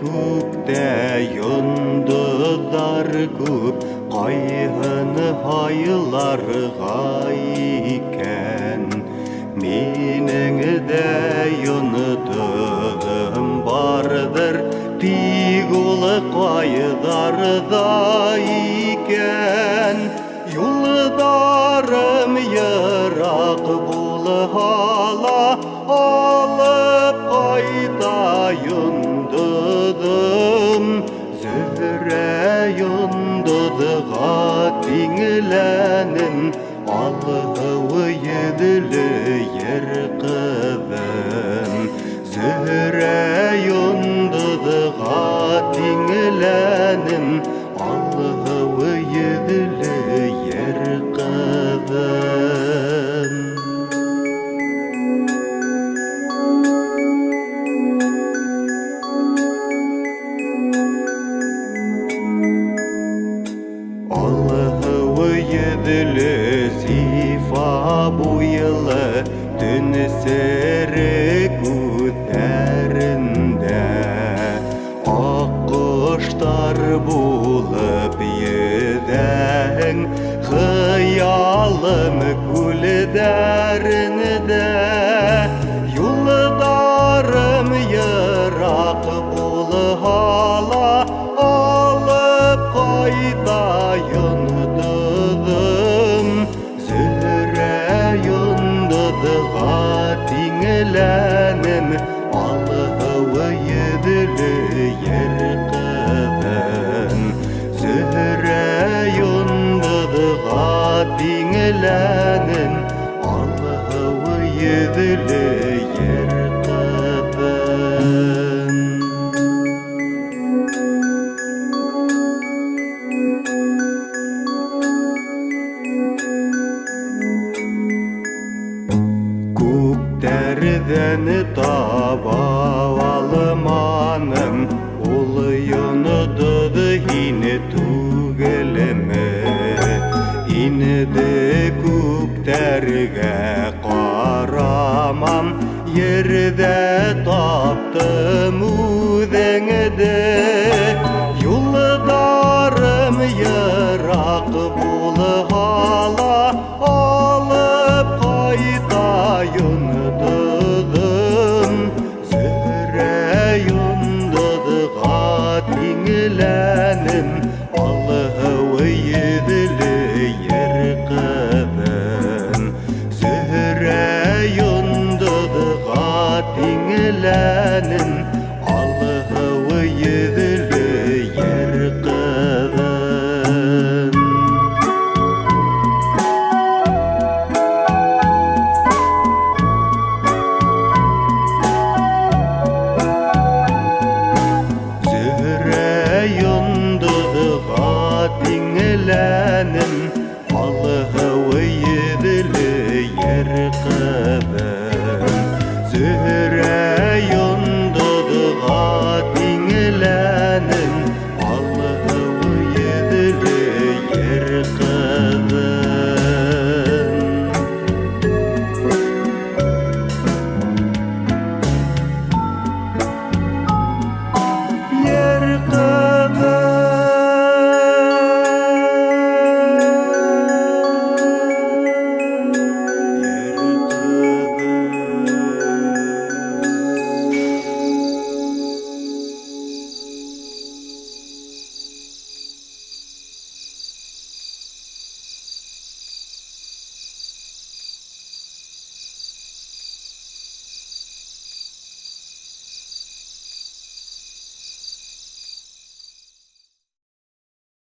көкте йондыздар көп, қайғыны хайларға икен. Менің де йондызым бардыр, тек ол қайдарда икен. Юлдарым йырақ болғала, алып қайта йондызым. Зөһрә йондызға теңленім, алғы еділі ер қызым. Зөһрә йондызға теңленім, алғы еділі ер қызым. Еділі зифа бұйылы түн сәрі көтерінде, ақ құштар болып едің, қиялым көлдерінде. Юлдарым йырақ болғала, алып қайта йондызым. Зөһрә йондызға теңленім, алғы еділі ер қызым. Зөһрә йондызға теңленім, алғы еділі ер қызым. Көктерден таба алманым, ол йондызы ине түгелеме. Инді көктерге қарамам, ерде таптым өзіңді. Юлдарым йырақ болғала, алып қайта йондызым. Зөһрә йондызға теңленім, алғы еділі ер қызым. Зөһрә йондызға теңленім, алғы еділі ер қызым. Зөһрә йондызға теңленім, алғы еділі ер қызым.